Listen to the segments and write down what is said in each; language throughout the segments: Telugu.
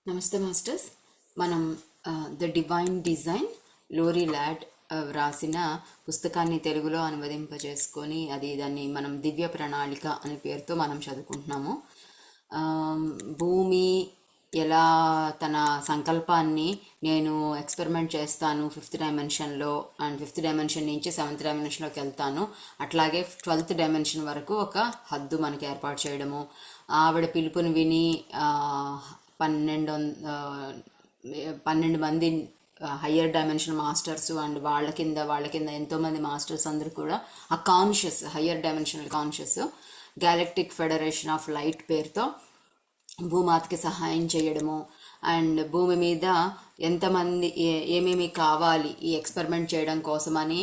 నమస్తే మాస్టర్స్. మనం the divine design lory lad వ్రాసిన పుస్తకాన్ని తెలుగులో అనువదింపజేసుకొని దాన్ని మనం దివ్య ప్రణాళిక అనే పేరుతో మనం చదువుకుంటున్నాము. భూమి ఎలా తన సంకల్పాన్ని నేను ఎక్స్పెరిమెంట్ చేస్తాను 5th డైమెన్షన్లో, అండ్ 5th డైమెన్షన్ నుంచి 7th డైమెన్షన్లోకి వెళ్తాను, అట్లాగే 12th డైమెన్షన్ వరకు ఒక హద్దు మనకి ఏర్పాటు చేయడము, ఆవిడ పిలుపుని విని 12 మంది హయ్యర్ డైమెన్షన్ మాస్టర్స్ అండ్ వాళ్ళ కింద ఎంతోమంది మాస్టర్స్ అందరూ కూడా ఆ conscious higher dimensional conscious galactic federation of light పేరుతో భూమాతకి సహాయం చేయడము, అండ్ భూమి మీద ఎంతమంది ఏమేమి కావాలి ఈ ఎక్స్పెరిమెంట్ చేయడం కోసమని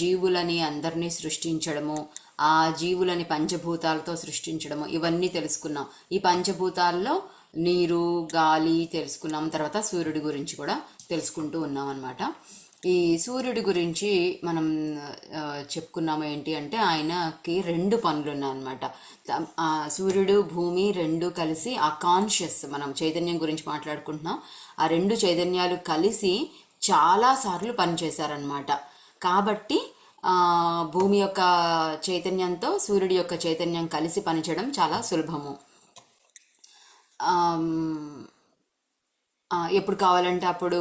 జీవులని అందరినీ సృష్టించడము, ఆ జీవులని పంచభూతాలతో సృష్టించడము, ఇవన్నీ తెలుసుకున్నాం. ఈ పంచభూతాల్లో నీరు, గాలి తెలుసుకున్నాం. తర్వాత సూర్యుడి గురించి కూడా తెలుసుకుంటూ ఉన్నాం అన్నమాట. ఈ సూర్యుడి గురించి మనం చెప్పుకున్నాము ఏంటి అంటే, ఆయనకి 2 పనులు ఉన్నాయన్నమాట. సూర్యుడు భూమి రెండు కలిసి ఆ కాన్షియస్, మనం చైతన్యం గురించి మాట్లాడుకుంటున్నాం, ఆ 2 చైతన్యాలు కలిసి చాలాసార్లు పనిచేశారనమాట. కాబట్టి భూమి యొక్క చైతన్యంతో సూర్యుడి యొక్క చైతన్యం కలిసి పనిచేయడం చాలా సులభము. ఎప్పుడు కావాలంటే అప్పుడు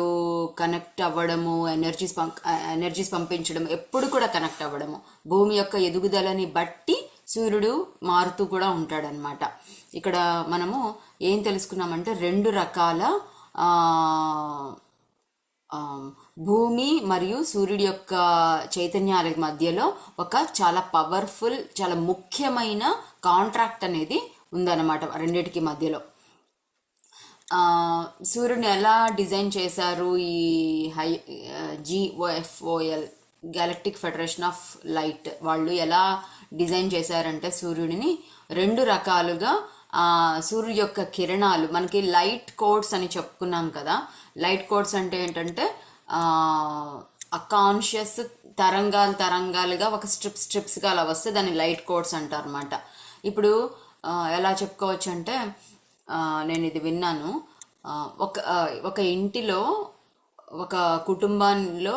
కనెక్ట్ అవ్వడము, ఎనర్జీస్ పంపించడం, ఎప్పుడు కూడా కనెక్ట్ అవ్వడము, భూమి యొక్క ఎదుగుదలని బట్టి సూర్యుడు మారుతూ కూడా ఉంటాడనమాట. ఇక్కడ మనము ఏం తెలుసుకున్నామంటే 2 రకాల భూమి మరియు సూర్యుడి యొక్క చైతన్యాల మధ్యలో ఒక చాలా పవర్ఫుల్, చాలా ముఖ్యమైన కాంట్రాక్ట్ అనేది ఉందన్నమాట రెండిటికి మధ్యలో. సూర్యుడిని ఎలా డిజైన్ చేశారు ఈ GOFOL galactic federation of light వాళ్ళు ఎలా డిజైన్ చేశారంటే, సూర్యుడిని 2 రకాలుగా సూర్యుడి యొక్క కిరణాలు, మనకి లైట్ కోడ్స్ అని చెప్పుకున్నాం కదా. లైట్ కోడ్స్ అంటే ఏంటంటే ఆ కాన్షియస్ తరంగాలుగా ఒక స్ట్రిప్స్గా అలా వస్తే దాన్ని లైట్ కోడ్స్ అంటారు అనమాట. ఇప్పుడు ఎలా చెప్పుకోవచ్చు అంటే, నేను ఇది విన్నాను, ఒక ఇంటిలో ఒక కుటుంబంలో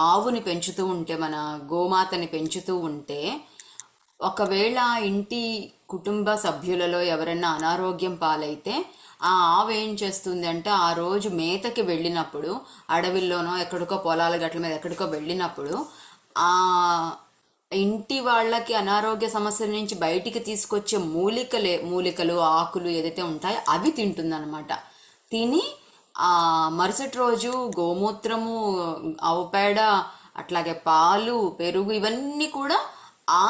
ఆవుని పెంచుతూ ఉంటే, మన గోమాతని పెంచుతూ ఉంటే, ఒకవేళ ఆ ఇంటి కుటుంబ సభ్యులలో ఎవరైనా అనారోగ్యం పాలైతే ఆ ఆవు ఏం చేస్తుంది అంటే, ఆ రోజు మేతకి వెళ్ళినప్పుడు అడవిల్లోనో ఎక్కడికో పొలాల గట్ల మీద ఎక్కడికో వెళ్ళినప్పుడు ఆ ఇంటి వాళ్ళకి అనారోగ్య సమస్యల నుంచి బయటికి తీసుకొచ్చే మూలికలు, ఆకులు ఏదైతే ఉంటాయో అవి తింటుందన్నమాట. తిని ఆ మరుసటి రోజు గోమూత్రము, ఆవు పేడ, అట్లాగే పాలు, పెరుగు ఇవన్నీ కూడా ఆ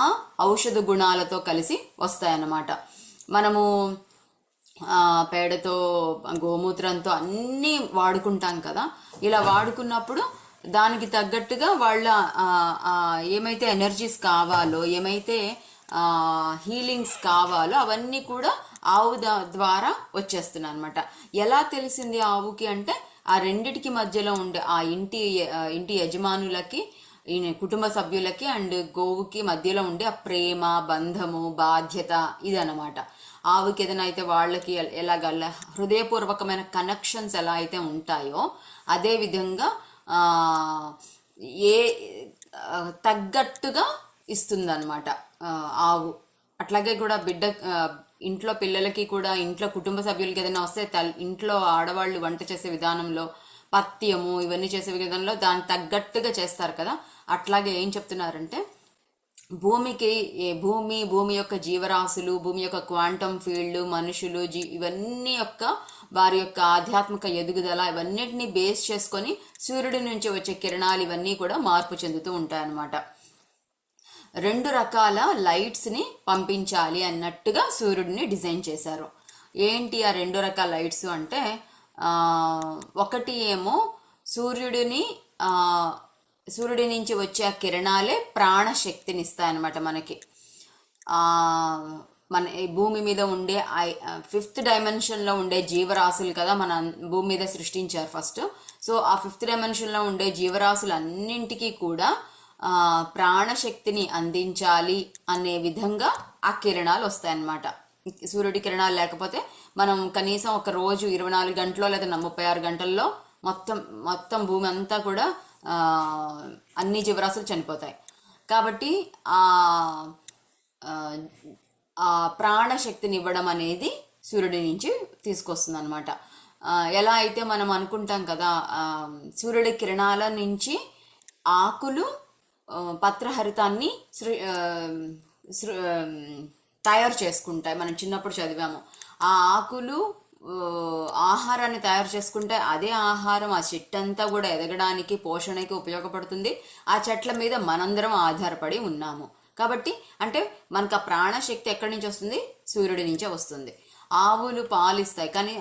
ఔషధ గుణాలతో కలిసి వస్తాయన్నమాట. మనము పేడతో, గోమూత్రంతో అన్నీ వాడుకుంటాం కదా. ఇలా వాడుకున్నప్పుడు దానికి తగ్గట్టుగా వాళ్ళ ఏమైతే ఎనర్జీస్ కావాలో, ఏమైతే హీలింగ్స్ కావాలో అవన్నీ కూడా ఆవు ద్వారా వచ్చేస్తున్నాయి అనమాట. ఎలా తెలిసింది ఆవుకి అంటే, ఆ రెండిటికి మధ్యలో ఉండే ఆ ఇంటి యజమానులకి, కుటుంబ సభ్యులకి అండ్ గోవుకి మధ్యలో ఉండే ఆ ప్రేమ, బంధము, బాధ్యత ఇదన్నమాట. ఆవుకి ఏదైనా అయితే వాళ్ళకి ఎలాగ హృదయపూర్వకమైన కనెక్షన్స్ ఎలా అయితే ఉంటాయో అదే విధంగా ఏ తగ్గట్టుగా ఇస్తుందన్నమాట ఆవు. అట్లాగే కూడా ఇంట్లో పిల్లలకి కూడా, ఇంట్లో కుటుంబ సభ్యులకి ఏదైనా వస్తే ఇంట్లో ఆడవాళ్ళు వంట చేసే విధానంలో, పథ్యము ఇవన్నీ చేసే విధానంలో దానికి తగ్గట్టుగా చేస్తారు కదా. అట్లాగే ఏం చెప్తున్నారంటే, భూమి యొక్క జీవరాశులు, భూమి యొక్క క్వాంటమ్ ఫీల్డ్, మనుషులు, ఇవన్నీ వారి యొక్క ఆధ్యాత్మిక ఎదుగుదల ఇవన్నిటిని బేస్ చేసుకొని సూర్యుడి నుంచి వచ్చే కిరణాలు ఇవన్నీ కూడా మార్పు చెందుతూ ఉంటాయన్నమాట. 2 రకాల లైట్స్ని పంపించాలి అన్నట్టుగా సూర్యుడిని డిజైన్ చేశారు. ఏంటి ఆ 2 రకాల లైట్స్ అంటే, ఒకటి ఏమో సూర్యుడి నుంచి వచ్చే ఆ కిరణాలే ప్రాణశక్తిని ఇస్తాయన్నమాట మనకి. మన భూమి మీద ఉండే 5th డైమెన్షన్లో ఉండే జీవరాశులు కదా మన భూమి మీద సృష్టించారు ఫస్ట్. సో ఆ 5th డైమెన్షన్లో ఉండే జీవరాశులు అన్నింటికీ కూడా ప్రాణశక్తిని అందించాలి అనే విధంగా ఆ కిరణాలు వస్తాయన్నమాట. సూర్యుడి కిరణాలు లేకపోతే మనం కనీసం ఒక రోజు 24 గంటల్లో లేదా 36 గంటల్లో మొత్తం మొత్తం భూమి అంతా కూడా అన్ని జీవరాశులు చనిపోతాయి. కాబట్టి ఆ ఆ ప్రాణశక్తిని ఇవ్వడం అనేది సూర్యుడి నుంచి తీసుకొస్తుంది అనమాట. ఎలా అయితే మనం అనుకుంటాం కదా, సూర్యుడి కిరణాల నుంచి ఆకులు పత్రహరితాన్ని తయారు చేసుకుంటాయి. మనం చిన్నప్పుడు చదివాము. ఆ ఆకులు ఆహారాన్ని తయారు చేసుకుంటే అదే ఆహారం ఆ చెట్టు అంతా కూడా ఎదగడానికి పోషణకి ఉపయోగపడుతుంది. ఆ చెట్ల మీద మనందరం ఆధారపడి ఉన్నాము. కాబట్టి అంటే మనకు ఆ ప్రాణశక్తి ఎక్కడి నుంచి వస్తుంది? సూర్యుడి నుంచే వస్తుంది. ఆవులు పాలిస్తాయి, కానీ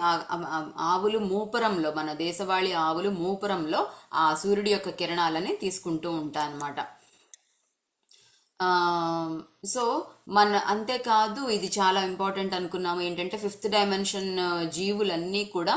ఆవులు మూపురంలో, మన దేశవాళీ ఆవులు మూపురంలో ఆ సూర్యుడి యొక్క కిరణాలని తీసుకుంటూ ఉంటాయి అన్నమాట. సో అంతేకాదు, ఇది చాలా ఇంపార్టెంట్ అనుకున్నాము ఏంటంటే, 5th డైమెన్షన్ జీవులన్నీ కూడా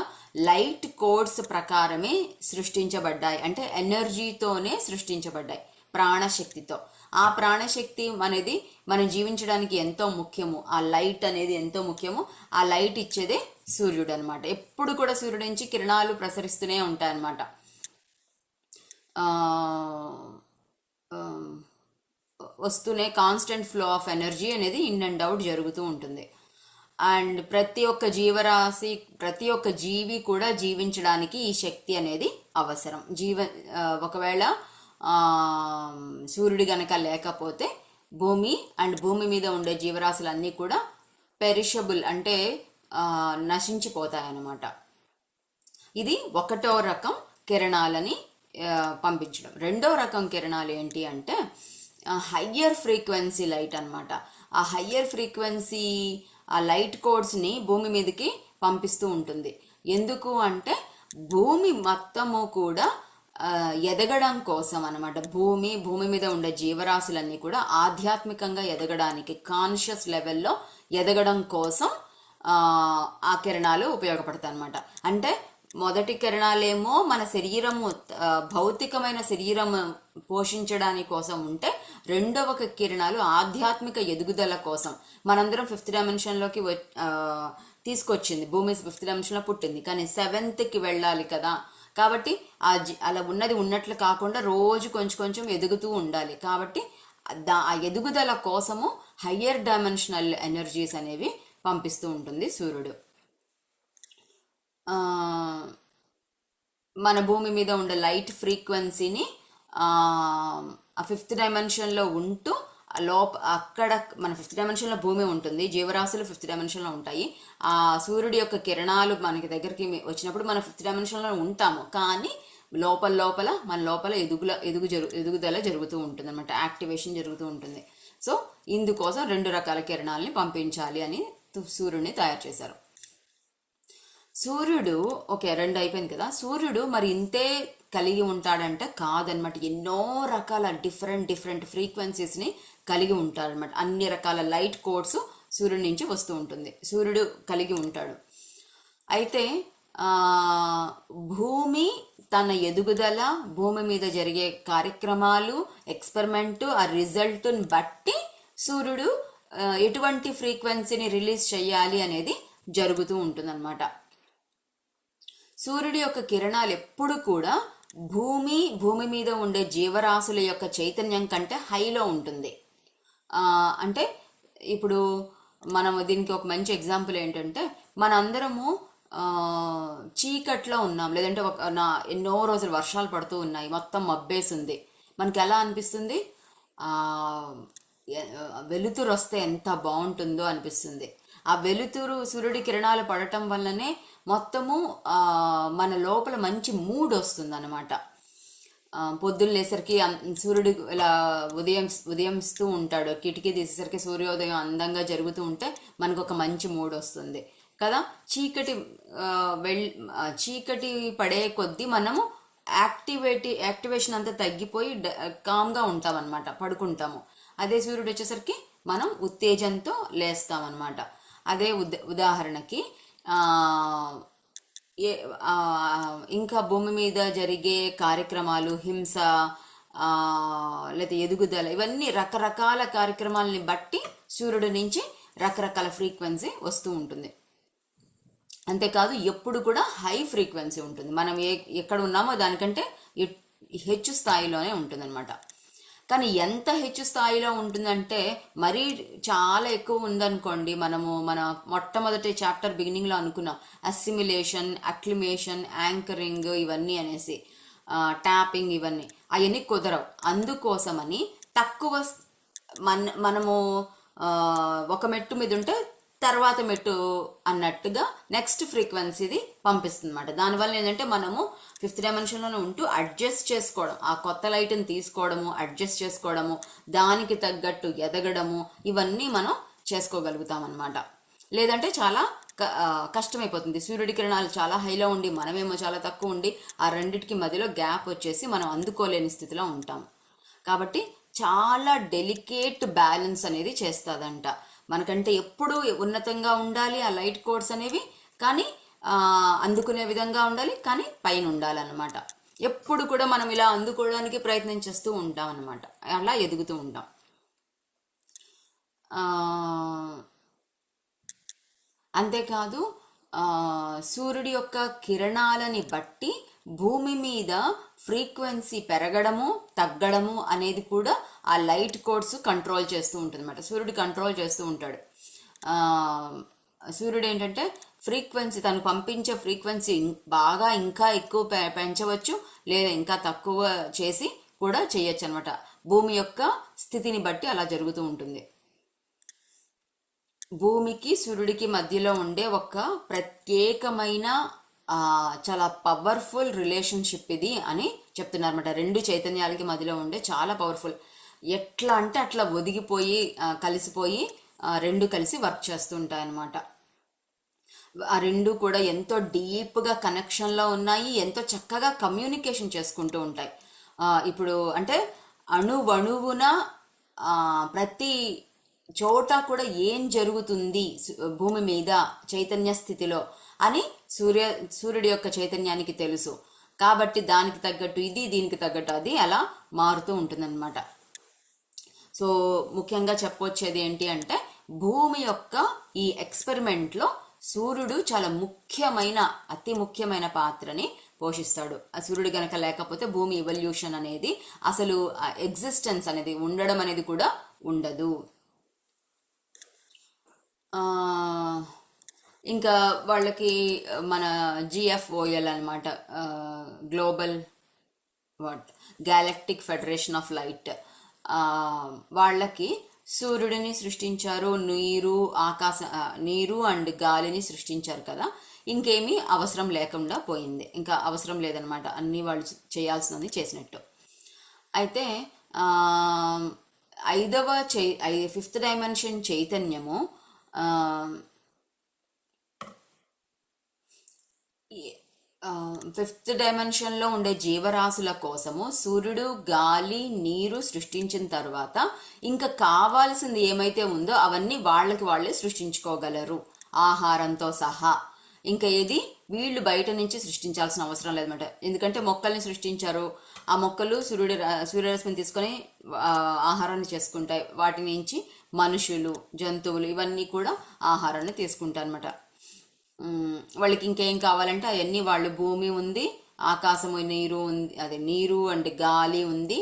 లైట్ కోడ్స్ ప్రకారమే సృష్టించబడ్డాయి. అంటే ఎనర్జీతోనే సృష్టించబడ్డాయి, ప్రాణశక్తితో. ఆ ప్రాణశక్తి అనేది మనం జీవించడానికి ఎంతో ముఖ్యము. ఆ లైట్ అనేది ఎంతో ముఖ్యము. ఆ లైట్ ఇచ్చేదే సూర్యుడు అనమాట. ఎప్పుడు కూడా సూర్యుడి నుంచి కిరణాలు ప్రసరిస్తూనే ఉంటాయన్నమాట. వస్తూనే కాన్స్టెంట్ ఫ్లో ఆఫ్ ఎనర్జీ అనేది ఇన్ అండ్ అవుట్ జరుగుతూ ఉంటుంది. అండ్ ప్రతి ఒక్క జీవరాశి, ప్రతి ఒక్క జీవి కూడా జీవించడానికి ఈ శక్తి అనేది అవసరం. ఒకవేళ సూర్యుడు గనక లేకపోతే భూమి అండ్ భూమి మీద ఉండే జీవరాశులన్నీ కూడా పెరిషబుల్, అంటే నశించిపోతాయి అన్నమాట. ఇది 1వ రకం కిరణాలని పంపించడం. 2వ రకం కిరణాలు ఏంటి అంటే హయ్యర్ ఫ్రీక్వెన్సీ లైట్ అనమాట. ఆ హయ్యర్ ఫ్రీక్వెన్సీ ఆ లైట్ కోడ్స్ని భూమి మీదకి పంపిస్తూ ఉంటుంది. ఎందుకు అంటే భూమి మొత్తము కూడా ఎదగడం కోసం అనమాట. భూమి మీద ఉండే జీవరాశులన్నీ కూడా ఆధ్యాత్మికంగా ఎదగడానికి, కాన్షియస్ లెవెల్లో ఎదగడం కోసం ఆ కిరణాలు ఉపయోగపడతాయి అనమాట. అంటే మొదటి కిరణాలేమో మన శరీరము, భౌతికమైన శరీరం పోషించడానికి కోసం ఉంటే, 2వ కిరణాలు ఆధ్యాత్మిక ఎదుగుదల కోసం. మనందరం 5th డైమెన్షన్లోకి తీసుకొచ్చింది. భూమి 5th డైమెన్షన్లో పుట్టింది, కానీ 7th వెళ్ళాలి కదా. కాబట్టి అలా ఉన్నది ఉన్నట్లు కాకుండా రోజు కొంచెం కొంచెం ఎదుగుతూ ఉండాలి. కాబట్టి ఆ ఎదుగుదల కోసము హయ్యర్ డైమెన్షనల్ ఎనర్జీస్ అనేవి పంపిస్తూ ఉంటుంది సూర్యుడు. మన భూమి మీద ఉండే లైట్ ఫ్రీక్వెన్సీని ఆ 5th డైమెన్షన్లో ఉంటూ అక్కడ మన 5th డైమెన్షన్లో భూమి ఉంటుంది, జీవరాశులు 5th డైమెన్షన్లో ఉంటాయి. ఆ సూర్యుడి యొక్క కిరణాలు మనకి దగ్గరికి వచ్చినప్పుడు మనం 5th డైమెన్షన్లో ఉంటాము, కానీ మన లోపల ఎదుగుదల జరుగుతూ ఉంటుంది అనమాట, యాక్టివేషన్ జరుగుతూ ఉంటుంది. సో ఇందుకోసం 2 రకాల కిరణాలని పంపించాలి అని సూర్యుడిని తయారు చేశారు. సూర్యుడు 2 అయిపోయింది కదా. సూర్యుడు మరి ఇంతే కలిగి ఉంటాడంటే కాదనమాట. ఎన్నో రకాల డిఫరెంట్ ఫ్రీక్వెన్సీస్ని కలిగి ఉంటాడనమాట. అన్ని రకాల లైట్ కోడ్స్ సూర్యుడి నుంచి వస్తూ ఉంటుంది, సూర్యుడు కలిగి ఉంటాడు. అయితే భూమి తన ఎదుగుదల, భూమి మీద జరిగే కార్యక్రమాలు, ఎక్స్పెరిమెంట్, ఆ రిజల్ట్ని బట్టి సూర్యుడు ఎటువంటి ఫ్రీక్వెన్సీని రిలీజ్ చేయాలి అనేది జరుగుతూ ఉంటుందన్నమాట. సూర్యుడి యొక్క కిరణాలు ఎప్పుడు కూడా భూమి మీద ఉండే జీవరాశుల యొక్క చైతన్యం కంటే హైలో ఉంటుంది. అంటే ఇప్పుడు మనం దీనికి ఒక మంచి ఎగ్జాంపుల్ ఏంటంటే, మనందరము చీకట్లో ఉన్నాం, లేదంటే ఎన్నో రోజులు వర్షాలు పడుతూ ఉన్నాయి, మొత్తం మబ్బేసింది. మనకి ఎలా అనిపిస్తుంది? వెలుతురు వస్తే ఎంత బాగుంటుందో అనిపిస్తుంది. ఆ వెలుతురు, సూర్యుడి కిరణాలు పడటం వల్లనే మొత్తము మన లోపల మంచి మూడ్ వస్తుంది అన్నమాట. పొద్దున్న లేసరికి సూర్యుడు ఇలా ఉదయిస్తూ ఉంటాడు, కిటికీ తీసేసరికి సూర్యోదయం అందంగా జరుగుతూ ఉంటే మనకు ఒక మంచి మూడ్ వస్తుంది కదా. చీకటి పడే కొద్దీ మనము యాక్టివేషన్ అంతా తగ్గిపోయి కామ్గా ఉంటాం అనమాట, పడుకుంటాము. అదే సూర్యుడు వచ్చేసరికి మనం ఉత్తేజంతో లేస్తామన్నమాట. అదే ఉదాహరణకి ఇంకా భూమి మీద జరిగే కార్యక్రమాలు, హింస లేదా ఎదుగుదల, ఇవన్నీ రకరకాల కార్యక్రమాలని బట్టి సూర్యుడి నుంచి రకరకాల ఫ్రీక్వెన్సీ వస్తూ ఉంటుంది. అంతేకాదు ఎప్పుడు కూడా హై ఫ్రీక్వెన్సీ ఉంటుంది. మనం ఎక్కడ ఉన్నామో దానికంటే హెచ్చు స్థాయిలోనే ఉంటుందన్నమాట. కానీ ఎంత హెచ్చు స్థాయిలో ఉంటుందంటే మరీ చాలా ఎక్కువ ఉందనుకోండి, మన మొట్టమొదటి చాప్టర్ బిగినింగ్లో అనుకున్నాం అసిమిలేషన్, అక్లిమేషన్, యాంకరింగ్ ఇవన్నీ అనేసి, ట్యాపింగ్ ఇవన్నీ అవన్నీ కుదరవు. అందుకోసమని తక్కువ మనము ఒక మెట్టు మీద ఉంటే తర్వాత మెట్టు అన్నట్టుగా నెక్స్ట్ ఫ్రీక్వెన్సీది పంపిస్తుంది అనమాట. దానివల్ల ఏంటంటే మనము 5th డైమెన్షన్లోనే ఉంటూ అడ్జస్ట్ చేసుకోవడం, ఆ కొత్త లైట్ని తీసుకోవడము, అడ్జస్ట్ చేసుకోవడము, దానికి తగ్గట్టు ఎదగడము, ఇవన్నీ మనం చేసుకోగలుగుతాం అనమాట. లేదంటే చాలా కష్టమైపోతుంది. సూర్యుడి కిరణాలు చాలా హైలో ఉండి మనమేమో చాలా తక్కువ ఉండి ఆ రెండిటికి మధ్యలో గ్యాప్ వచ్చేసి మనం అందుకోలేని స్థితిలో ఉంటాం. కాబట్టి చాలా డెలికేట్ బ్యాలెన్స్ అనేది చేస్తుందంట. మనకంటే ఎప్పుడు ఉన్నతంగా ఉండాలి ఆ లైట్ కోడ్స్ అనేవి, కానీ అందుకునే విధంగా ఉండాలి, కానీ పైన ఉండాలన్నమాట. ఎప్పుడు కూడా మనం ఇలా అందుకోవడానికి ప్రయత్నం చేస్తూ ఉంటాం అన్నమాట. అలా ఎదుగుతూ ఉంటాం. అంతేకాదు సూర్యుడి యొక్క కిరణాలని బట్టి భూమి మీద ఫ్రీక్వెన్సీ పెరగడము తగ్గడము అనేది కూడా ఆ లైట్ కోడ్స్ కంట్రోల్ చేస్తూ ఉంటుంది అనమాట. సూర్యుడు కంట్రోల్ చేస్తూ ఉంటాడు. సూర్యుడు ఏంటంటే ఫ్రీక్వెన్సీ, తను పంపించే ఫ్రీక్వెన్సీ బాగా ఇంకా ఎక్కువ పెంచవచ్చు, లేదా ఇంకా తక్కువ చేసి కూడా చేయొచ్చు అనమాట. భూమి యొక్క స్థితిని బట్టి అలా జరుగుతూ ఉంటుంది. భూమికి సూర్యుడికి మధ్యలో ఉండే ఒక ప్రత్యేకమైన చాలా పవర్ఫుల్ రిలేషన్షిప్ ఇది అని చెప్తున్నారు అనమాట. రెండు చైతన్యాలకి మధ్యలో ఉండే చాలా పవర్ఫుల్. ఎట్లా అంటే అట్లా ఒదిగిపోయి కలిసిపోయి రెండు కలిసి వర్క్ చేస్తూ ఉంటాయన్నమాట. ఆ రెండు కూడా ఎంతో డీప్గా కనెక్షన్లో ఉన్నాయి, ఎంతో చక్కగా కమ్యూనికేషన్ చేసుకుంటూ ఉంటాయి. ఇప్పుడు అంటే అణువణువున ప్రతి చోట కూడా ఏం జరుగుతుంది భూమి మీద చైతన్య స్థితిలో అని సూర్యుడి యొక్క చైతన్యానికి తెలుసు. కాబట్టి దానికి తగ్గట్టు ఇది, దీనికి తగ్గట్టు అది అలా మారుతూ ఉంటుందన్నమాట. సో ముఖ్యంగా చెప్పొచ్చేది ఏంటి అంటే భూమి యొక్క ఈ ఎక్స్పెరిమెంట్లో సూర్యుడు చాలా ముఖ్యమైన, అతి ముఖ్యమైన పాత్రని పోషిస్తాడు. ఆ సూర్యుడు గనక లేకపోతే భూమి ఎవల్యూషన్ అనేది, అసలు ఎగ్జిస్టెన్స్ అనేది, ఉండడం అనేది కూడా ఉండదు. ఇంకా వాళ్ళకి మన జిఎఫ్ఓఎల్ అనమాట, global galactic federation of light, వాళ్ళకి సూర్యుడిని సృష్టించారు, నీరు అండ్ గాలిని సృష్టించారు కదా, ఇంకేమీ అవసరం లేకుండా పోయింది. ఇంకా అవసరం లేదనమాట, అన్నీ వాళ్ళు చేయాల్సినది చేసినట్టు. అయితే 5th డైమెన్షన్ చైతన్యము 5th డైమెన్షన్లో ఉండే జీవరాశుల కోసము సూర్యుడు గాలి నీరు సృష్టించిన తర్వాత ఇంకా కావాల్సింది ఏమైతే ఉందో అవన్నీ వాళ్ళకి వాళ్ళే సృష్టించుకోగలరు, ఆహారంతో సహా. ఇంకా ఏది వీళ్ళు బయట నుంచి సృష్టించాల్సిన అవసరం లేదన్నమాట. ఎందుకంటే మొక్కల్ని సృష్టించారు, ఆ మొక్కలు సూర్యరశ్మిని తీసుకొని ఆహారాన్ని చేసుకుంటాయి. వాటి నుంచి మనుషులు, జంతువులు ఇవన్నీ కూడా ఆహారాన్ని తీసుకుంటారు అనమాట. వాళ్ళకి ఇంకేం కావాలంటే అవన్నీ వాళ్ళు, భూమి ఉంది, ఆకాశము నీరు ఉంది, అదే నీరు అంటే గాలి ఉంది,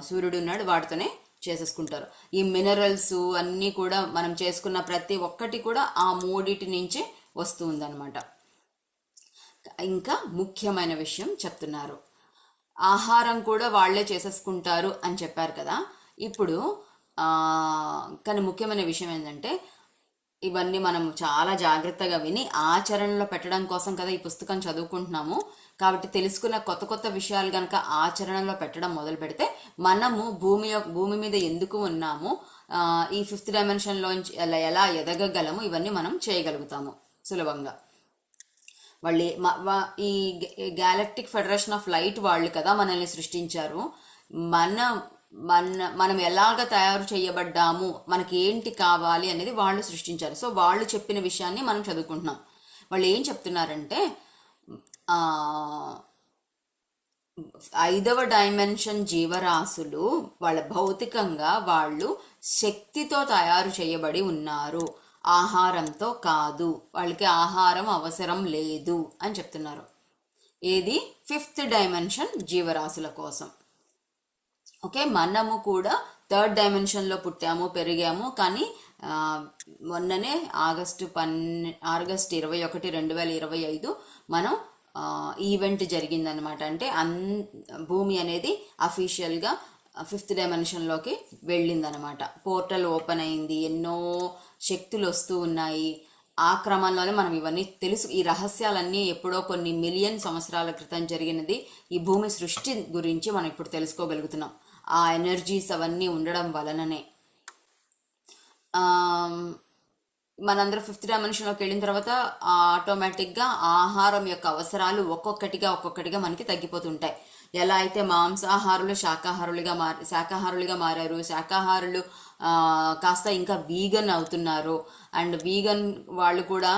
సూర్యుడు ఉన్నాడు, వాటితోనే చేసేసుకుంటారు. ఈ మినరల్స్ అన్నీ కూడా మనం చేసుకున్న ప్రతి ఒక్కటి కూడా ఆ మూడిటి నుంచే వస్తుంది అనమాట. ఇంకా ముఖ్యమైన విషయం చెప్తున్నారు, ఆహారం కూడా వాళ్ళే చేసేసుకుంటారు అని చెప్పారు కదా. ఇప్పుడు కానీ ముఖ్యమైన విషయం ఏంటంటే ఇవన్నీ మనం చాలా జాగ్రత్తగా విని ఆచరణలో పెట్టడం కోసం కదా ఈ పుస్తకం చదువుకుంటున్నాము. కాబట్టి తెలుసుకున్న కొత్త కొత్త విషయాలు కనుక ఆచరణలో పెట్టడం మొదలు పెడితే మనము భూమి మీద ఎందుకు ఉన్నాము, ఈ 5th డైమెన్షన్లోంచి ఎలా ఎదగగలము, ఇవన్నీ మనం చేయగలుగుతాము సులభంగా. వాళ్ళు ఈ గ్యాలక్టిక్ ఫెడరేషన్ ఆఫ్ లైట్ వాళ్ళు కదా మనల్ని సృష్టించారు. మనం ఎలాగ తయారు చేయబడ్డాము, మనకి ఏంటి కావాలి అనేది వాళ్ళు సృష్టించారు. సో వాళ్ళు చెప్పిన విషయాన్ని మనం చదువుకుంటున్నాం. వాళ్ళు ఏం చెప్తున్నారంటే 5వ డైమెన్షన్ జీవరాశులు వాళ్ళ భౌతికంగా వాళ్ళు శక్తితో తయారు చేయబడి ఉన్నారు. ఆహారంతో కాదు, వాళ్ళకి ఆహారం అవసరం లేదు అని చెప్తున్నారు. ఏది 5th డైమెన్షన్ జీవరాశుల కోసం. ఓకే, మనము కూడా 3rd డైమెన్షన్లో పుట్టాము పెరిగాము. కానీ మొన్ననే ఆగస్టు 21, 2025 మనం ఈవెంట్ జరిగిందనమాట. అంటే భూమి అనేది అఫీషియల్గా 5th డైమెన్షన్లోకి వెళ్ళిందనమాట. పోర్టల్ ఓపెన్ అయింది, ఎన్నో శక్తులు వస్తూ ఉన్నాయి. ఆ క్రమంలోనే మనం ఇవన్నీ తెలుసు. ఈ రహస్యాలన్నీ ఎప్పుడో కొన్ని మిలియన్ సంవత్సరాల క్రితం జరిగినది. ఈ భూమి సృష్టి గురించి మనం ఇప్పుడు తెలుసుకోగలుగుతున్నాం. ఆ ఎనర్జీస్ అవన్నీ ఉండడం వలననే మనందరం 5th డైమెన్షన్లోకి వెళ్ళిన తర్వాత ఆటోమేటిక్గా ఆహారం యొక్క అవసరాలు ఒక్కొక్కటిగా మనకి తగ్గిపోతుంటాయి. ఎలా అయితే మాంసాహారులు శాకాహారులుగా మారారు, శాకాహారులు కాస్త ఇంకా వీగన్ అవుతున్నారు. అండ్ వీగన్ వాళ్ళు కూడా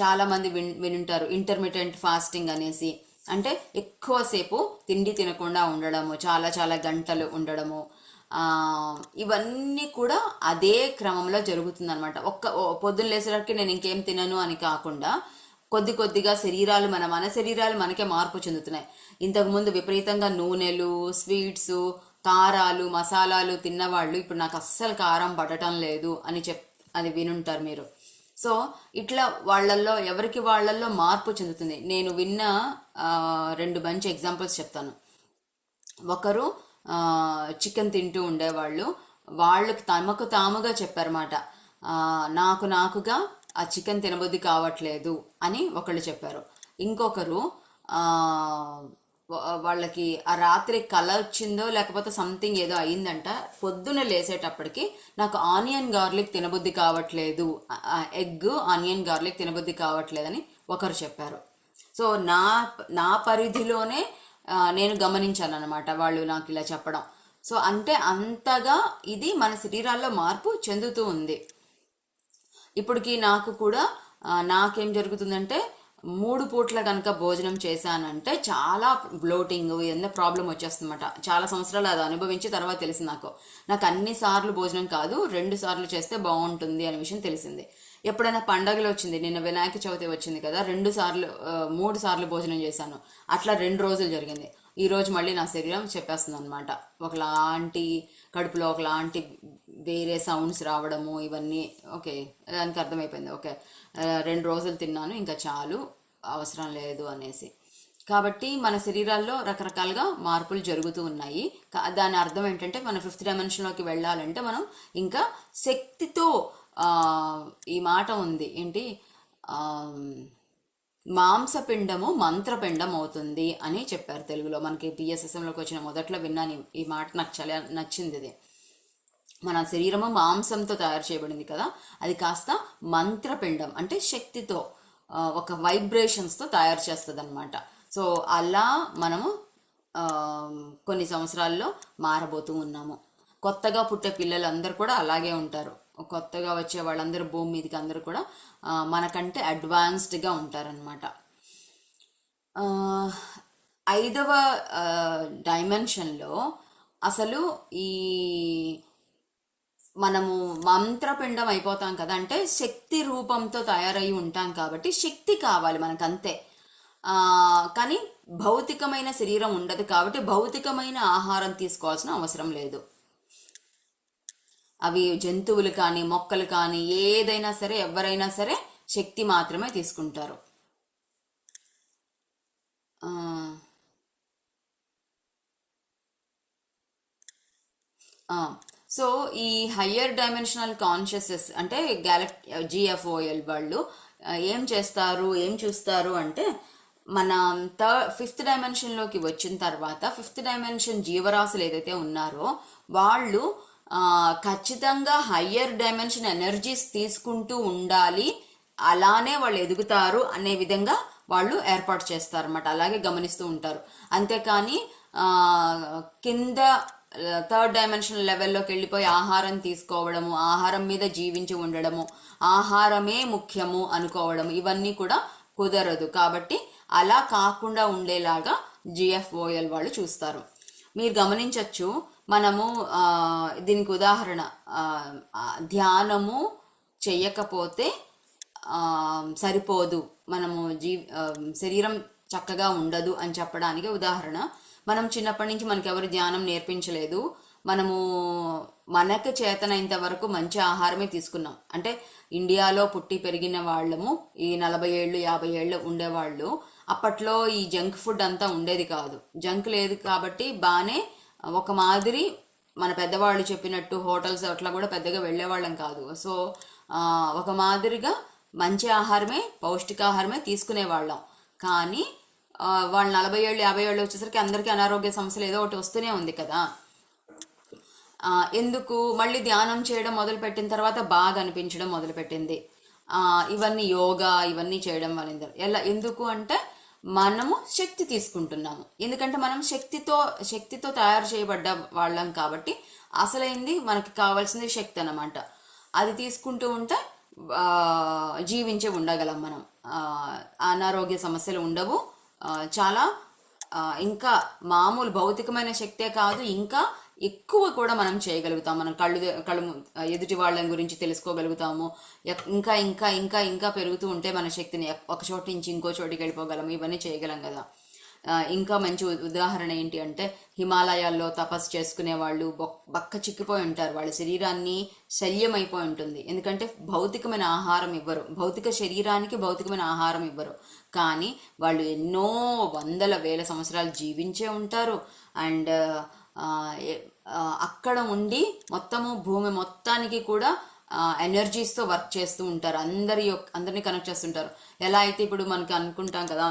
చాలామంది వినుంటారు ఇంటర్మిటెంట్ ఫాస్టింగ్ అనేసి. అంటే ఎక్కువసేపు తిండి తినకుండా ఉండడము, చాలా గంటలు ఉండడము, ఇవన్నీ కూడా అదే క్రమంలో జరుగుతుందన్నమాట. పొద్దున్న లేసేటప్పటికి నేను ఇంకేం తినను అని కాకుండా కొద్దిగా శరీరాలు మన శరీరాలు మనకే మార్పు చెందుతున్నాయి. ఇంతకుముందు విపరీతంగా నూనెలు, స్వీట్స్, కారాలు, మసాలాలు తిన్నవాళ్ళు ఇప్పుడు నాకు అస్సలు కారం పడటం లేదు అని అది వినుంటారు మీరు. సో ఇట్లా ఎవరికి వాళ్ళల్లో మార్పు చెందుతుంది. నేను విన్న 2 మంచి ఎగ్జాంపుల్స్ చెప్తాను. ఒకరు చికెన్ తింటూ ఉండేవాళ్ళు, వాళ్ళకి తమకు తాముగా చెప్పారన్నమాట, నాకుగా ఆ చికెన్ తినబుద్ధి కావట్లేదు అని ఒకళ్ళు చెప్పారు. ఇంకొకరు వాళ్ళకి ఆ రాత్రి కల వచ్చిందో లేకపోతే సంథింగ్ ఏదో అయిందంట, పొద్దున లేసేటప్పటికి నాకు ఆనియన్ గార్లిక్ తినబుద్ధి కావట్లేదు, ఎగ్ ఆనియన్ గార్లిక్ తినబుద్ధి కావట్లేదని ఒకరు చెప్పారు. సో నా పరిధిలోనే నేను గమనించాను అనమాట వాళ్ళు నాకు ఇలా చెప్పడం. సో అంటే అంతగా ఇది మన శరీరాల్లో మార్పు చెందుతూ ఉంది. ఇప్పటికి నాకు కూడా నాకేం జరుగుతుందంటే 3 పూట్ల కనుక భోజనం చేశానంటే చాలా బ్లోటింగ్ ఏదైనా ప్రాబ్లం వచ్చేస్తుందన్నమాట. చాలా సంవత్సరాలు అది అనుభవించి తర్వాత తెలిసింది నాకు అన్ని సార్లు భోజనం కాదు, 2 సార్లు చేస్తే బాగుంటుంది అనే విషయం తెలిసింది. ఎప్పుడైనా పండగలు వచ్చింది, నిన్న వినాయక చవితి వచ్చింది కదా, 3 సార్లు భోజనం చేశాను. అట్లా 2 రోజులు జరిగింది. ఈ రోజు మళ్ళీ నా శరీరం చెప్పేస్తుంది అనమాట, ఒకలాంటి కడుపులో ఒకలాంటి వేరే సౌండ్స్ రావడము ఇవన్నీ. ఓకే, దానికి అర్థమైపోయింది. ఓకే, 2 రోజులు తిన్నాను, ఇంకా చాలు, అవసరం లేదు అనేసి. కాబట్టి మన శరీరాల్లో రకరకాలుగా మార్పులు జరుగుతూ ఉన్నాయి. దాని అర్థం ఏంటంటే మన 5th డైమెన్షన్లోకి వెళ్ళాలంటే మనం ఇంకా శక్తితో, ఈ మాట ఉంది ఏంటి, మాంసపిండము మంత్రపిండం అవుతుంది అని చెప్పారు తెలుగులో. మనకి పిఎస్ఎస్ఎంలోకి వచ్చిన మొదట్లో విన్నాను ఈ మాట, నాకు చాలా నచ్చింది. ఇది మన శరీరము మాంసంతో తయారు చేయబడింది కదా, అది కాస్త మంత్రపిండం అంటే శక్తితో, ఒక వైబ్రేషన్స్తో తయారు చేస్తుంది అనమాట. సో అలా మనము కొన్ని సంవత్సరాల్లో మారబోతూ ఉన్నాము. కొత్తగా పుట్టే పిల్లలందరూ కూడా అలాగే ఉంటారు. కొత్తగా వచ్చే వాళ్ళందరూ భూమి మీదకి అందరూ కూడా మనకంటే అడ్వాన్స్డ్గా ఉంటారనమాట. 5వ డైమెన్షన్లో అసలు ఈ మనము మంత్రపిండం అయిపోతాం కదా, అంటే శక్తి రూపంతో తయారై ఉంటాం కాబట్టి శక్తి కావాలి మనకు అంతే. కానీ భౌతికమైన శరీరం ఉండదు కాబట్టి భౌతికమైన ఆహారం తీసుకోవాల్సిన అవసరం లేదు. అవి జంతువులు కానీ మొక్కలు కానీ ఏదైనా సరే ఎవరైనా సరే శక్తి మాత్రమే తీసుకుంటారు. సో ఈ హయ్యర్ డైమెన్షనల్ కాన్షియస్నెస్ అంటే GFOL వాళ్ళు ఏం చేస్తారు, ఏం చూస్తారు అంటే, మన 5th డైమెన్షన్లోకి వచ్చిన తర్వాత 5th డైమెన్షన్ జీవరాశులు ఏదైతే ఉన్నారో వాళ్ళు ఖచ్చితంగా హయ్యర్ డైమెన్షన్ ఎనర్జీస్ తీసుకుంటూ ఉండాలి, అలానే వాళ్ళు ఎదుగుతారు అనే విధంగా వాళ్ళు ఏర్పాటు చేస్తారు అన్నమాట. అలాగే గమనిస్తూ ఉంటారు. అంతేకాని కింద 3rd డైమెన్షన్ లెవెల్లోకి వెళ్ళిపోయి ఆహారం తీసుకోవడము, ఆహారం మీద జీవించి ఉండడము, ఆహారమే ముఖ్యము అనుకోవడం, ఇవన్నీ కూడా కుదరదు. కాబట్టి అలా కాకుండా ఉండేలాగా GFOL వాళ్ళు చూస్తారు. మీరు గమనించవచ్చు, మనము దీనికి ఉదాహరణ ధ్యానము చెయ్యకపోతే సరిపోదు, మనము శరీరం చక్కగా ఉండదు అని చెప్పడానికి ఉదాహరణ. మనం చిన్నప్పటి నుంచి మనకి ఎవరు ధ్యానం నేర్పించలేదు, మనము మనకు చేతనైనంత వరకు మంచి ఆహారమే తీసుకున్నాం. అంటే ఇండియాలో పుట్టి పెరిగిన వాళ్ళము, ఈ 40 ఏళ్ళు 50 ఏళ్ళు ఉండేవాళ్ళు, అప్పట్లో ఈ జంక్ ఫుడ్ అంతా ఉండేది కాదు, జంక్ లేదు కాబట్టి బాగానే ఒక మాదిరి మన పెద్దవాళ్ళు చెప్పినట్టు హోటల్స్ అట్లా కూడా పెద్దగా వెళ్ళేవాళ్ళం కాదు. సో ఒక మాదిరిగా మంచి ఆహారమే, పౌష్టికాహారమే తీసుకునేవాళ్ళం. కానీ వాళ్ళు 40 ఏళ్ళు 50 ఏళ్ళు వచ్చేసరికి అందరికీ అనారోగ్య సమస్యలు ఏదో ఒకటి వస్తూనే ఉంది కదా. ఎందుకు మళ్ళీ ధ్యానం చేయడం మొదలుపెట్టిన తర్వాత బాగా అనిపించడం మొదలుపెట్టింది. ఇవన్నీ యోగా ఇవన్నీ చేయడం వల్ల ఎందుకు అంటే మనము శక్తి తీసుకుంటున్నాము. ఎందుకంటే మనం శక్తితో తయారు చేయబడ్డ వాళ్ళం కాబట్టి అసలైంది మనకి కావాల్సింది శక్తి అన్నమాట. అది తీసుకుంటూ ఉంటే జీవించి ఉండగలం మనం. అనారోగ్య సమస్యలు ఉండవు. చాలా ఇంకా మామూలు భౌతికమైన శక్తే కాదు, ఇంకా ఎక్కువ కూడా మనం చేయగలుగుతాం. మనం కళ్ళు ఎదుటి వాళ్ళ గురించి తెలుసుకోగలుగుతాము. ఇంకా ఇంకా ఇంకా ఇంకా పెరుగుతూ ఉంటే మన శక్తిని ఒక చోటు నుంచి ఇంకో చోటికి వెళ్ళిపోగలం, ఇవన్నీ చేయగలం కదా. ఇంకా మంచి ఉదాహరణ ఏంటి అంటే హిమాలయాల్లో తపస్సు చేసుకునే వాళ్ళు బక్క చిక్కిపోయి ఉంటారు, వాళ్ళ శరీరాన్ని శల్యమైపోయి ఉంటుంది. ఎందుకంటే భౌతికమైన ఆహారం ఇవ్వరు, భౌతిక శరీరానికి భౌతికమైన ఆహారం ఇవ్వరు. కానీ వాళ్ళు ఎన్నో వందల వేల సంవత్సరాలు జీవించే ఉంటారు. అండ్ అక్కడ ఉండి మొత్తము భూమి మొత్తానికి కూడా ఎనర్జీస్తో వర్క్ చేస్తూ ఉంటారు. అందరినీ కనెక్ట్ చేస్తుంటారు. ఎలా అయితే ఇప్పుడు మనకి అనుకుంటాం కదా,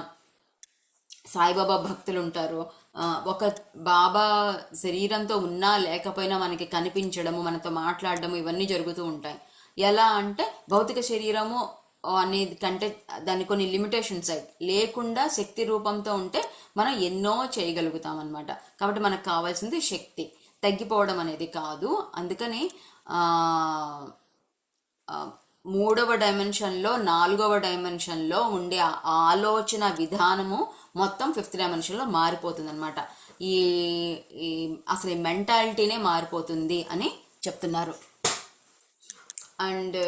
సాయిబాబా భక్తులు ఉంటారు. ఒక బాబా శరీరంతో ఉన్నా లేకపోయినా మనకి కనిపించడము, మనతో మాట్లాడడము ఇవన్నీ జరుగుతూ ఉంటాయి. ఎలా అంటే భౌతిక శరీరము అనేది కంటే దాని కొన్ని లిమిటేషన్స్ లేకుండా శక్తి రూపంతో ఉంటే మనం ఎన్నో చేయగలుగుతాం అనమాట. కాబట్టి మనకు కావాల్సింది శక్తి, తగ్గిపోవడం అనేది కాదు. అందుకని 3వ డైమెన్షన్లో 4వ డైమెన్షన్లో ఉండే ఆలోచన విధానము మొత్తం 5th డైమెన్షన్లో మారిపోతుంది అనమాట. ఈ అసలు ఈ మెంటాలిటీనే మారిపోతుంది అని చెప్తున్నారు. అండ్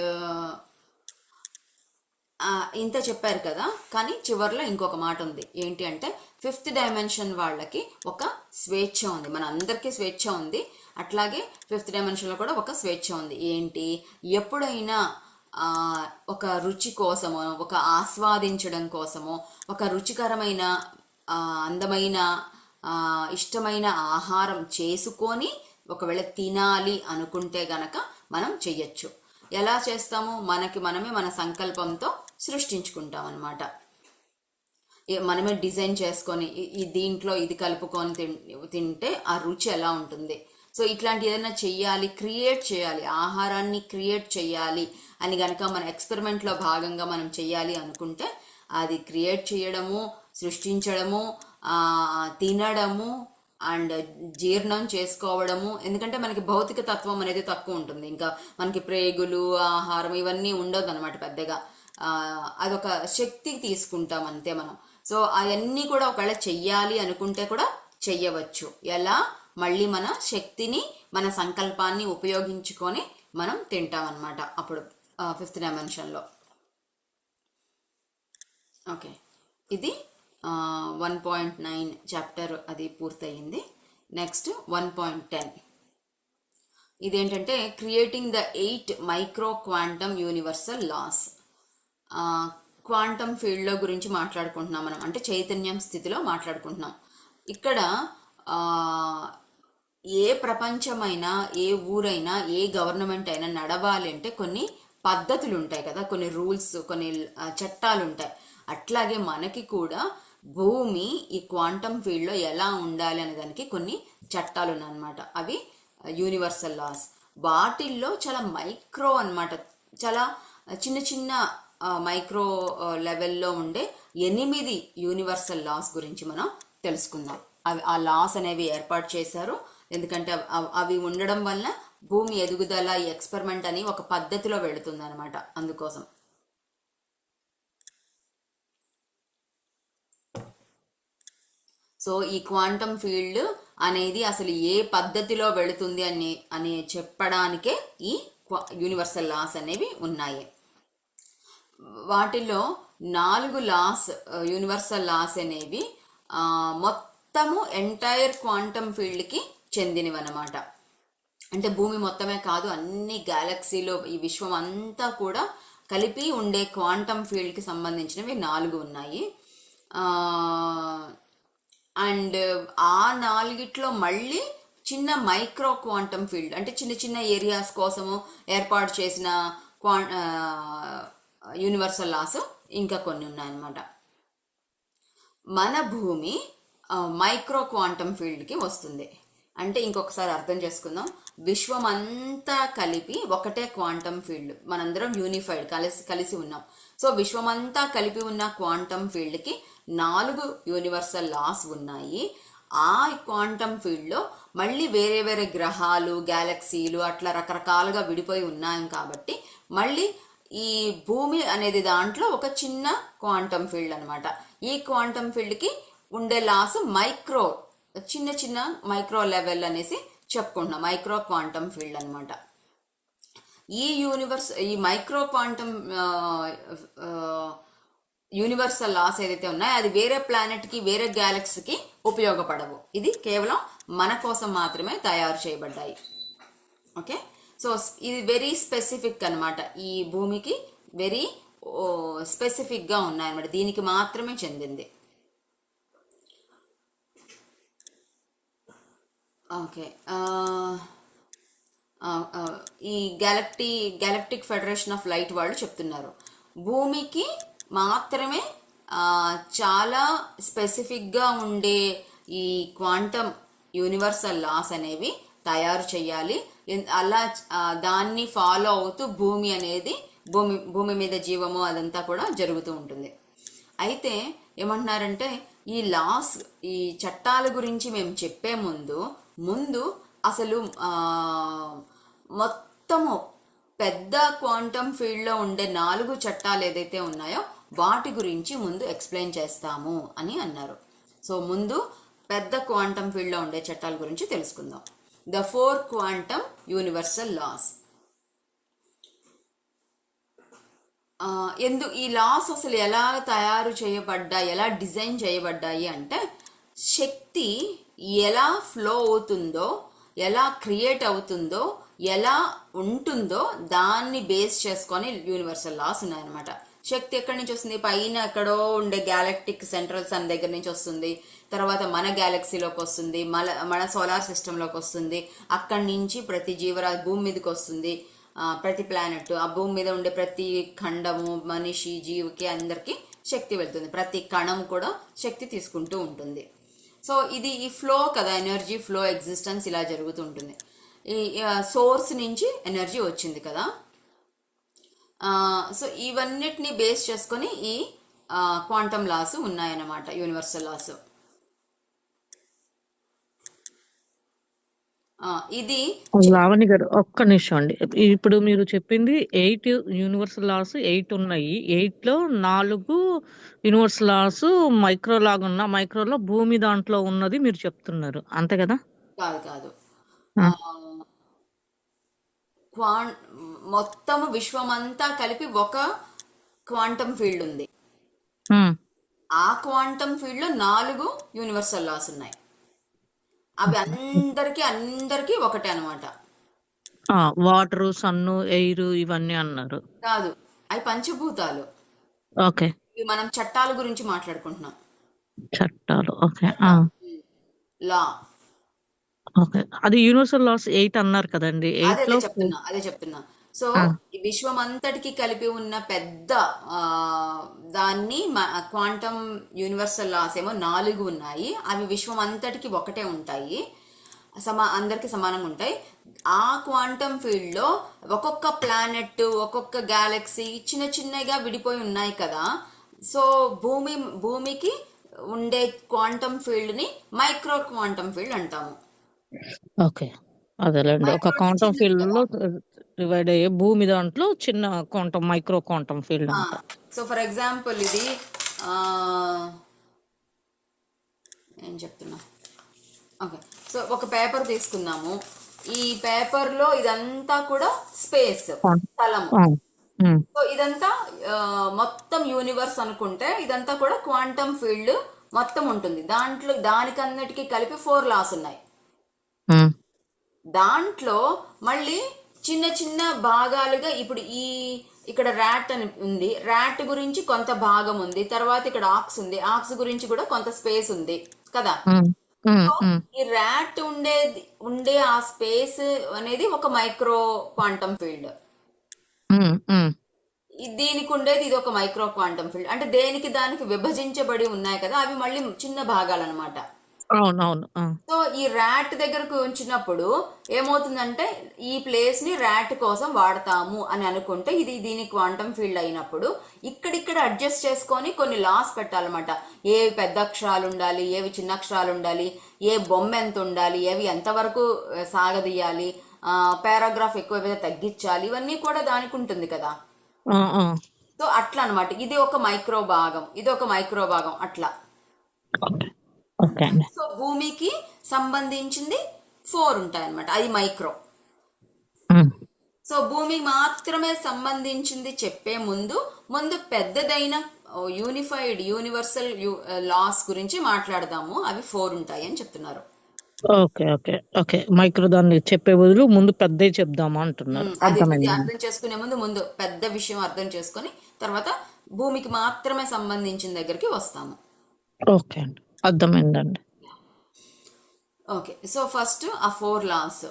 ఇంత చెప్పారు కదా, కానీ చివరిలో ఇంకొక మాట ఉంది. ఏంటి అంటే 5th డైమెన్షన్ వాళ్ళకి ఒక స్వేచ్ఛ ఉంది. మన అందరికీ స్వేచ్ఛ ఉంది, అట్లాగే 5th డైమెన్షన్లో కూడా ఒక స్వేచ్ఛ ఉంది. ఏంటి, ఎప్పుడైనా ఒక రుచి కోసమో, ఒక ఆస్వాదించడం కోసమో, ఒక రుచికరమైన అందమైన ఇష్టమైన ఆహారం చేసుకొని ఒకవేళ తినాలి అనుకుంటే గనక మనం చెయ్యొచ్చు. ఎలా చేస్తాము, మనమే మన సంకల్పంతో సృష్టించుకుంటాం అనమాట. మనమే డిజైన్ చేసుకొని దీంట్లో ఇది కలుపుకొని తింటే ఆ రుచి ఎలా ఉంటుంది. సో ఇట్లాంటి ఏదైనా చెయ్యాలి, క్రియేట్ చేయాలి, ఆహారాన్ని క్రియేట్ చేయాలి అని గనక మన ఎక్స్పెరిమెంట్లో భాగంగా మనం చెయ్యాలి అనుకుంటే అది క్రియేట్ చేయడము, సృష్టించడము, తినడము అండ్ జీర్ణం చేసుకోవడము. ఎందుకంటే మనకి భౌతిక తత్వం అనేది తక్కువ ఉంటుంది, ఇంకా మనకి ప్రేగులు ఆహారం ఇవన్నీ ఉండదు అనమాట పెద్దగా. అదొక శక్తి తీసుకుంటాం అంతే మనం. సో అవన్నీ కూడా ఒకవేళ చెయ్యాలి అనుకుంటే కూడా చెయ్యవచ్చు. ఎలా, మళ్ళీ మన శక్తిని మన సంకల్పాన్ని ఉపయోగించుకొని మనం తింటాం అనమాట అప్పుడు 5th డైమెన్షన్లో. ఓకే, ఇది 1.9 చాప్టర్ అది పూర్తయింది. నెక్స్ట్ 1.10 ఇదేంటంటే creating the 8 micro quantum universal laws. Quantum ఫీల్డ్లో గురించి మాట్లాడుకుంటున్నాం మనం, అంటే చైతన్యం స్థితిలో మాట్లాడుకుంటున్నాం. ఇక్కడ ఏ ప్రపంచమైనా, ఏ ఊరైనా, ఏ గవర్నమెంట్ అయినా నడవాలి అంటే కొన్ని పద్ధతులు ఉంటాయి కదా, కొన్ని రూల్స్, కొన్ని చట్టాలు ఉంటాయి. అట్లాగే మనకి కూడా భూమి ఈ క్వాంటమ్ ఫీల్డ్లో ఎలా ఉండాలి అనే దానికి కొన్ని చట్టాలు ఉన్నాయన్నమాట. అవి యూనివర్సల్ లాస్. వాటిల్లో చాలా మైక్రో అన్నమాట, చాలా చిన్న చిన్న మైక్రో లెవెల్లో ఉండే 8 యూనివర్సల్ లాస్ గురించి మనం తెలుసుకుందాం. ఆ లాస్ అనేవి ఏర్పాటు చేశారు. ఎందుకంటే అవి ఉండడం వల్ల భూమి ఎదుగుదల, ఈ ఎక్స్పెరిమెంట్ అని ఒక పద్ధతిలో వెళుతుంది అనమాట. అందుకోసం సో ఈ క్వాంటమ్ ఫీల్డ్ అనేది అసలు ఏ పద్ధతిలో వెళుతుంది అని చెప్పడానికే ఈ యూనివర్సల్ లాస్ అనేవి ఉన్నాయి. వాటిలో 4 లాస్, యూనివర్సల్ లాస్ అనేవి మొత్తము ఎంటైర్ క్వాంటమ్ ఫీల్డ్కి చెందినవి అన్నమాట. అంటే భూమి మొత్తమే కాదు, అన్ని గ్యాలక్సీలో ఈ విశ్వం అంతా కూడా కలిపి ఉండే క్వాంటమ్ ఫీల్డ్కి సంబంధించినవి 4 ఉన్నాయి. అండ్ ఆ 4ట్లో మళ్ళీ చిన్న మైక్రో క్వాంటమ్ ఫీల్డ్, అంటే చిన్న చిన్న ఏరియాస్ కోసము ఏర్పాటు చేసిన యూనివర్సల్ లాస్ ఇంకా కొన్ని ఉన్నాయన్నమాట. మన భూమి మైక్రో క్వాంటమ్ ఫీల్డ్కి వస్తుంది. అంటే ఇంకొకసారి అర్థం చేసుకుందాం, విశ్వం అంతా కలిపి ఒకటే క్వాంటమ్ ఫీల్డ్, మనందరం యూనిఫైడ్ కలిసి ఉన్నాం. సో విశ్వమంతా కలిపి ఉన్న క్వాంటమ్ ఫీల్డ్కి 4 యూనివర్సల్ లాస్ ఉన్నాయి. ఆ క్వాంటమ్ ఫీల్డ్లో మళ్ళీ వేరే వేరే గ్రహాలు, గ్యాలక్సీలు అట్లా రకరకాలుగా విడిపోయి ఉన్నాయి. కాబట్టి మళ్ళీ ఈ భూమి అనేది దాంట్లో ఒక చిన్న క్వాంటమ్ ఫీల్డ్ అనమాట. ఈ క్వాంటమ్ ఫీల్డ్కి ఉండే లాస్ మైక్రో, చిన్న చిన్న మైక్రో లెవెల్ అనేసి చెప్పుకుంటున్నాం, మైక్రో క్వాంటమ్ ఫీల్డ్ అనమాట. ఈ మైక్రో క్వాంటమ్ యూనివర్సల్ లాస్ ఏదైతే ఉన్నాయో అది వేరే ప్లానెట్కి, వేరే గ్యాలక్సీకి ఉపయోగపడవు. ఇది కేవలం మన కోసం మాత్రమే తయారు చేయబడ్డాయి. ఓకే, సో ఇది వెరీ స్పెసిఫిక్ అనమాట. ఈ భూమికి వెరీ స్పెసిఫిక్గా ఉన్నాయన్నమాట, దీనికి మాత్రమే చెందింది. ఓకే, ఈ గ్యాలక్టిక్ ఫెడరేషన్ ఆఫ్ లైట్ వాళ్ళు చెప్తున్నారు, భూమికి మాత్రమే చాలా స్పెసిఫిక్గా ఉండే ఈ క్వాంటమ్ యూనివర్సల్ లాస్ అనేవి తయారు చేయాలి. అలా దాన్ని ఫాలో అవుతూ భూమి మీద జీవము అదంతా కూడా జరుగుతూ ఉంటుంది. అయితే ఏమంటున్నారంటే ఈ లాస్, ఈ చట్టాల గురించి మేము చెప్పే ముందు అసలు మొత్తము పెద్ద క్వాంటమ్ ఫీల్డ్లో ఉండే 4 చట్టాలు ఏదైతే ఉన్నాయో వాటి గురించి ముందు ఎక్స్ప్లెయిన్ చేస్తాము అని అన్నారు. సో ముందు పెద్ద క్వాంటమ్ ఫీల్డ్లో ఉండే చట్టాల గురించి తెలుసుకుందాం. The 4 quantum universal laws. ఈ లాస్ అసలు ఎలా తయారు చేయబడ్డాయి, ఎలా డిజైన్ చేయబడ్డాయి అంటే, శక్తి ఎలా ఫ్లో అవుతుందో, ఎలా క్రియేట్ అవుతుందో, ఎలా ఉంటుందో దాన్ని బేస్ చేసుకొని యూనివర్సల్ లాస్ ఉన్నాయన్నమాట. శక్తి ఎక్కడి నుంచి వస్తుంది? పైన ఎక్కడో ఉండే గ్యాలక్టిక్ సెంట్రల్ సన్ దగ్గర నుంచి వస్తుంది, తర్వాత మన గ్యాలక్సీలోకి వస్తుంది, మన సోలార్ సిస్టంలోకి వస్తుంది, అక్కడి నుంచి ప్రతి జీవరాశి భూమి మీదకి వస్తుంది, ప్రతి ప్లానెట్, ఆ భూమి మీద ఉండే ప్రతి ఖండము, మనిషి, జీవికి అందరికీ శక్తి వెళ్తుంది, ప్రతి కణం కూడా శక్తి తీసుకుంటూ ఉంటుంది. సో ఇది ఈ ఫ్లో కదా, ఎనర్జీ ఫ్లో, ఎగ్జిస్టెన్స్ ఇలా జరుగుతూ ఉంటుంది. ఈ సోర్స్ నుంచి ఎనర్జీ వచ్చింది కదా. సో ఇవన్నిటిని బేస్ చేసుకొని ఈ క్వాంటమ్ లాస్ ఉన్నాయన్నమాట, యూనివర్సల్ లాస్. ఇది లావణి గారు ఒక్క నిమిషం అండి. ఇప్పుడు మీరు చెప్పింది 8 యూనివర్సల్ లాస్ 8 ఉన్నాయి. 8లో 4 యూనివర్సల్ లాస్ మైక్రో లాగా ఉన్న, మైక్రోలో భూమి దాంట్లో ఉన్నది మీరు చెప్తున్నారు, అంతే కదా? కాదు, మొత్తము విశ్వమంతా కలిపి ఒక క్వాంటమ్ ఫీల్డ్ ఉంది. ఆ క్వాంటమ్ ఫీల్డ్ లో 4 యూనివర్సల్ లాస్ ఉన్నాయి. అవి అందరికి ఒకటే అనమాట. వాటర్, సన్ను, ఎయిర్ ఇవన్నీ అన్నారు. కాదు, అవి పంచభూతాలు. ఓకే, ఇవి మనం చట్టాల గురించి మాట్లాడుకుంటున్నాం. చట్టాలు, ఓకే. లా, ఓకే, అది యూనివర్సల్ లాస్ 8 అన్నారు కదండి. అదే చెప్తున్నా. సో ఈ విశ్వం అంతటికి కలిపి ఉన్న పెద్ద దాన్ని క్వాంటమ్ యూనివర్సల్ లాస్ ఏమో 4 ఉన్నాయి. అవి విశ్వం అంతటికి ఒకటే ఉంటాయి, అందరికి సమానంగా ఉంటాయి. ఆ క్వాంటమ్ ఫీల్డ్ లో ఒక్కొక్క ప్లానెట్, ఒక్కొక్క గ్యాలక్సీ చిన్న చిన్నగా విడిపోయి ఉన్నాయి కదా. సో భూమికి ఉండే క్వాంటమ్ ఫీల్డ్ ని మైక్రో క్వాంటమ్ ఫీల్డ్ అంటాము. ఓకే, అదేలేండి. ఒక క్వాంటమ్ ఫీల్డ్ లో డివైడ్ అయ్యే భూమి దాంట్లో చిన్న క్వాంటమ్, మైక్రో క్వాంటమ్ ఫీల్డ్ అంట. సో ఫర్ ఎగ్జాంపుల్ ఇది ఏం చెప్తున్నా, ఓకే, సో ఒక పేపర్ తీసుకుందాము. ఈ పేపర్ లో ఇదంతా కూడా స్పేస్, స్థలం. సో ఇదంతా మొత్తం యూనివర్స్ అనుకుంటే ఇదంతా కూడా క్వాంటమ్ ఫీల్డ్ మొత్తం ఉంటుంది. దానికన్నిటికీ కలిపి 4 లాస్ ఉన్నాయి. దాంట్లో మళ్ళీ చిన్న చిన్న భాగాలుగా ఇప్పుడు ఇక్కడ ర్యాట్ అని ఉంది, ర్యాట్ గురించి కొంత భాగం ఉంది, తర్వాత ఇక్కడ ఆక్స్ ఉంది, ఆక్స్ గురించి కూడా కొంత స్పేస్ ఉంది కదా. ఈ ర్యాట్ ఉండే ఆ స్పేస్ అనేది ఒక మైక్రో క్వాంటమ్ ఫీల్డ్. దీనికి ఉండేది ఇది ఒక మైక్రో క్వాంటమ్ ఫీల్డ్. అంటే దేనికి దానికి విభజించబడి ఉన్నాయి కదా, అవి మళ్ళీ చిన్న భాగాలు అనమాట. అవునవును. సో ఈ ర్యాట్ దగ్గరకు ఉంచినప్పుడు ఏమవుతుందంటే ఈ ప్లేస్ ని ర్యాట్ కోసం వాడతాము అని అనుకుంటే ఇది దీని క్వాంటమ్ ఫీల్డ్ అయినప్పుడు ఇక్కడిక్కడ అడ్జస్ట్ చేసుకొని కొన్ని లాస్ పెట్టాలన్నమాట. ఏవి పెద్ద అక్షరాలు ఉండాలి, ఏవి చిన్న అక్షరాలు ఉండాలి, ఏ బొమ్మ ఎంత ఉండాలి, ఏవి ఎంతవరకు సాగదీయాలి, పారాగ్రాఫ్ ఎక్కువైతే తగ్గించాలి, ఇవన్నీ కూడా దానికి ఉంటుంది కదా. సో అట్లా అనమాట. ఇది ఒక మైక్రో భాగం, ఇది ఒక మైక్రో భాగం అట్లా. సో భూమికి సంబంధించింది 4 ఉంటాయి అనమాట, అది మైక్రో. సో భూమికి మాత్రమే సంబంధించింది చెప్పే ముందు పెద్దదైన యూనిఫైడ్ యూనివర్సల్ లాస్ గురించి మాట్లాడదాము. అవి 4 ఉంటాయి అని చెప్తున్నారు. ఓకే ఓకే ఓకే మైక్రో దాన్ని చెప్పే బదులు ముందు పెద్ద చెప్దామా అంటున్నారు. అర్థం చేసుకునే ముందు పెద్ద విషయం అర్థం చేసుకొని తర్వాత భూమికి మాత్రమే సంబంధించిన దగ్గరికి వస్తాము. ఓకే అండి, అర్థమైందండి. ఓకే, సో ఫస్ట్ ఆ 4 లాస్.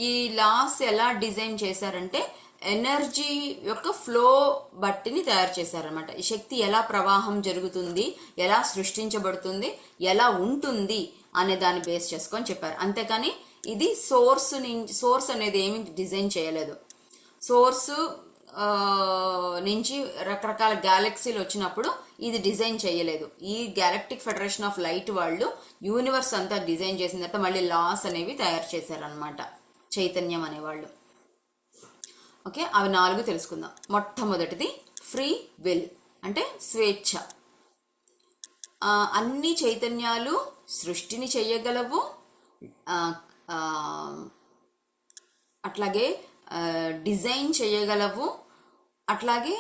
ఈ లాస్ ఎలా డిజైన్ చేశారంటే ఎనర్జీ యొక్క ఫ్లో బట్టిని తయారు చేశారనమాట. ఈ శక్తి ఎలా ప్రవాహం జరుగుతుంది, ఎలా సృష్టించబడుతుంది, ఎలా ఉంటుంది అనే దాన్ని బేస్ చేసుకొని చెప్పారు. అంతేకాని ఇది సోర్స్ అనేది ఏమి డిజైన్ చేయలేదు. సోర్స్ నుంచి రకరకాల గ్యాలక్సీలు వచ్చినప్పుడు ఇది డిజైన్ చేయలేదు. ఈ గ్యాలక్టిక్ ఫెడరేషన్ ఆఫ్ లైట్ వాళ్ళు యూనివర్స్ అంతా డిజైన్ చేసిన తర్వాత మళ్ళీ లాస్ అనేవి తయారు చేశారనమాట, చైతన్యం అనేవాళ్ళు. ఓకే, అవి 4 తెలుసుకుందాం. మొట్టమొదటిది ఫ్రీ విల్, అంటే స్వేచ్ఛ. అన్ని చైతన్యాలు సృష్టిని చెయ్యగలవు, అట్లాగే డిజైన్ చేయగలవు, అట్లాగే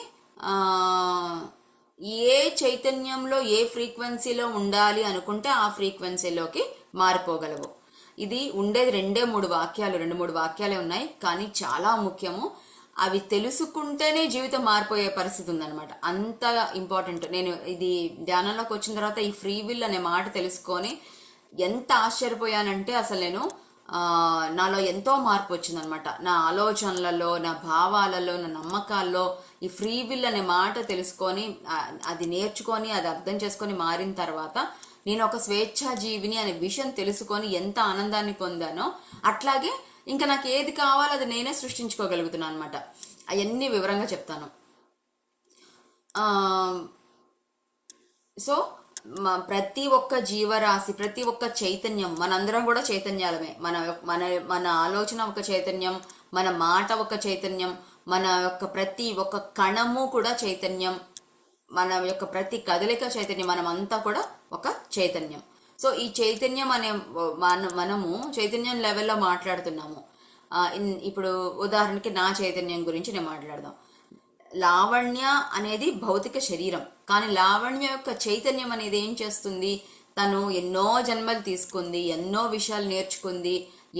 ఏ చైతన్యంలో ఏ ఫ్రీక్వెన్సీలో ఉండాలి అనుకుంటే ఆ ఫ్రీక్వెన్సీలోకి మారిపోగలవు. ఇది ఉండేది 2-3 వాక్యాలు, 2-3 వాక్యాలే ఉన్నాయి, కానీ చాలా ముఖ్యము. అవి తెలుసుకుంటేనే జీవితం మారిపోయే పరిస్థితి ఉందన్నమాట, అంత ఇంపార్టెంట్. నేను ఇది ధ్యానంలోకి వచ్చిన తర్వాత ఈ ఫ్రీ విల్ అనే మాట తెలుసుకొని ఎంత ఆశ్చర్యపోయానంటే అసలు నేను నాలో ఎంతో మార్పు వచ్చిందనమాట. నా ఆలోచనలలో, నా భావాలలో, నా నమ్మకాల్లో ఈ ఫ్రీ విల్ అనే మాట తెలుసుకొని అది నేర్చుకొని అది అర్థం చేసుకొని మారిన తర్వాత నేను ఒక స్వేచ్ఛా జీవిని అనే విషయం తెలుసుకొని ఎంత ఆనందాన్ని పొందానో, అట్లాగే ఇంకా నాకు ఏది కావాలో అది నేనే సృష్టించుకోగలుగుతున్నాను అనమాట. అవన్నీ వివరంగా చెప్తాను. సో ప్రతి ఒక్క జీవరాశి, ప్రతి ఒక్క చైతన్యం, మనందరం కూడా చైతన్యాలమే. మన ఆలోచన ఒక చైతన్యం, మన మాట ఒక చైతన్యం, మన యొక్క ప్రతి ఒక్క కణము కూడా చైతన్యం, మన యొక్క ప్రతి కదలిక చైతన్యం, మనమంతా కూడా ఒక చైతన్యం. సో ఈ చైతన్యం అనే మనము చైతన్యం లెవెల్లో మాట్లాడుతున్నాము. ఇప్పుడు ఉదాహరణకి నా చైతన్యం గురించి నేను మాట్లాడదాం. లావణ్య అనేది భౌతిక శరీరం, కానీ లావణ్య యొక్క చైతన్యం అనేది ఏం చేస్తుంది? తను ఎన్నో జన్మలు తీసుకుంది, ఎన్నో విషయాలు నేర్చుకుంది,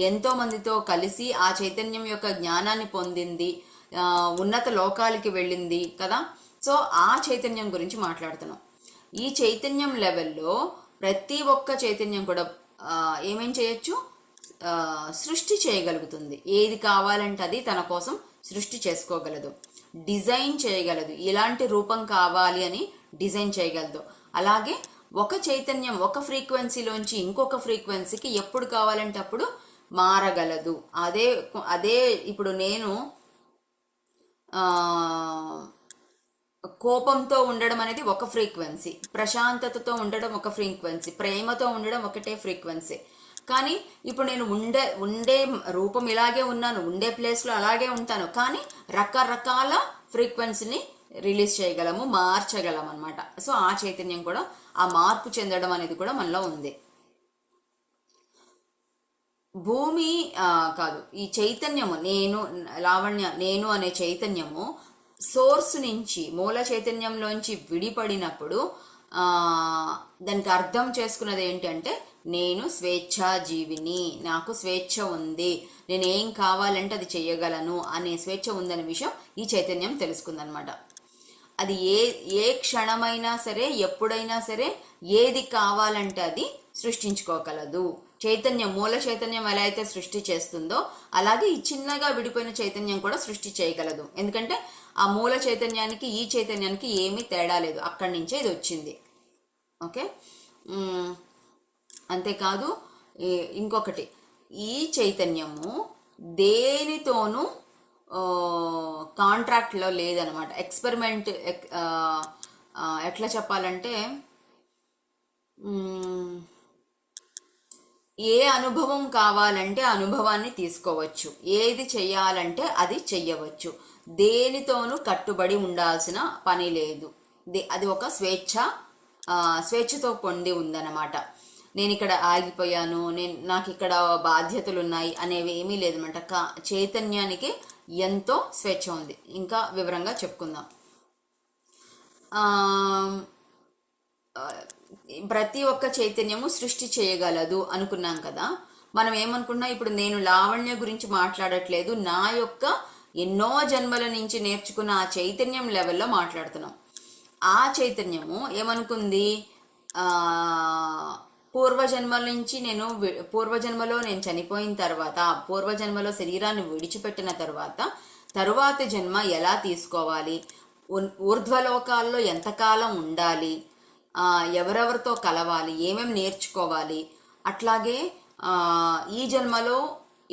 ఎంతో మందితో కలిసి ఆ చైతన్యం యొక్క జ్ఞానాన్ని పొందింది, ఉన్నత లోకాలకి వెళ్ళింది కదా. సో ఆ చైతన్యం గురించి మాట్లాడుతున్నాం. ఈ చైతన్యం లెవెల్లో ప్రతి ఒక్క చైతన్యం కూడా ఏమేం చేయొచ్చు? సృష్టి చేయగలుగుతుంది. ఏది కావాలంటే అది తన కోసం సృష్టి చేసుకోగలదు, డిజైన్ చేయగలదు. ఇలాంటి రూపం కావాలి అని డిజైన్ చేయగలదు. అలాగే ఒక చైతన్యం ఒక ఫ్రీక్వెన్సీలోంచి ఇంకొక ఫ్రీక్వెన్సీకి ఎప్పుడు కావాలంటే అప్పుడు మారగలదు. అదే ఇప్పుడు నేను కోపంతో ఉండడం అనేది ఒక ఫ్రీక్వెన్సీ, ప్రశాంతతతో ఉండడం ఒక ఫ్రీక్వెన్సీ, ప్రేమతో ఉండడం ఒకటే ఫ్రీక్వెన్సీ. కానీ ఇప్పుడు నేను ఉండే రూపం ఇలాగే ఉన్నాను, ఉండే ప్లేస్లో అలాగే ఉంటాను, కానీ రకరకాల ఫ్రీక్వెన్సీని రిలీజ్ చేయగలము, మార్చగలం అనమాట. సో ఆ చైతన్యం కూడా, ఆ మార్పు చెందడం అనేది కూడా మనలో ఉంది. భూమి కాదు, ఈ చైతన్యము నేను, లావణ్య నేను అనే చైతన్యము సోర్స్ నుంచి, మూల చైతన్యంలోంచి విడిపడినప్పుడు ఆ, దానికి అర్థం చేసుకున్నది ఏంటంటే నేను స్వేచ్ఛా జీవిని, నాకు స్వేచ్ఛ ఉంది, నేను ఏం కావాలంటే అది చెయ్యగలను అనే స్వేచ్ఛ ఉందనే విషయం ఈ చైతన్యం తెలుసుకుందనమాట. అది ఏ క్షణమైనా సరే, ఎప్పుడైనా సరే, ఏది కావాలంటే అది సృష్టించుకోగలదు. చైతన్యం, మూల చైతన్యం ఎలా అయితే సృష్టి చేస్తుందో అలాగే ఈ చిన్నగా విడిపోయిన చైతన్యం కూడా సృష్టి చేయగలదు. ఎందుకంటే ఆ మూల చైతన్యానికి ఈ చైతన్యానికి ఏమీ తేడా లేదు, అక్కడి నుంచే ఇది వచ్చింది. ఓకే. అంతేకాదు ఇంకొకటి, ఈ చైతన్యము దేనితోనూ కాంట్రాక్ట్లో లేదనమాట. ఎక్స్పెరిమెంట్ ఎట్లా చెప్పాలంటే ఏ అనుభవం కావాలంటే అనుభవాన్ని తీసుకోవచ్చు, ఏది చెయ్యాలంటే అది చెయ్యవచ్చు, దేనితోనూ కట్టుబడి ఉండాల్సిన పని లేదు. అది ఒక స్వేచ్ఛతో పొంది ఉందన్నమాట. నేను ఇక్కడ ఆగిపోయాను, నాకు ఇక్కడ బాధ్యతలు ఉన్నాయి అనేవి ఏమీ లేదనమాట. చైతన్యానికి ఎంతో స్వేచ్ఛ ఉంది. ఇంకా వివరంగా చెప్పుకుందాం. ప్రతి ఒక్క చైతన్యము సృష్టి చేయగలదు అనుకున్నాం కదా. మనం ఏమనుకున్నా, ఇప్పుడు నేను లావణ్య గురించి మాట్లాడట్లేదు, నా యొక్క ఎన్నో జన్మల నుంచి నేర్చుకున్న ఆ చైతన్యం లెవెల్లో మాట్లాడుతున్నాం. ఆ చైతన్యము ఏమనుకుంది, పూర్వజన్మల నుంచి పూర్వజన్మలో నేను చనిపోయిన తర్వాత, పూర్వజన్మలో శరీరాన్ని విడిచిపెట్టిన తరువాతి జన్మ ఎలా తీసుకోవాలి, ఊర్ధ్వలోకాల్లో ఎంతకాలం ఉండాలి, ఎవరెవరితో కలవాలి, ఏమేమి నేర్చుకోవాలి, అట్లాగే ఈ జన్మలో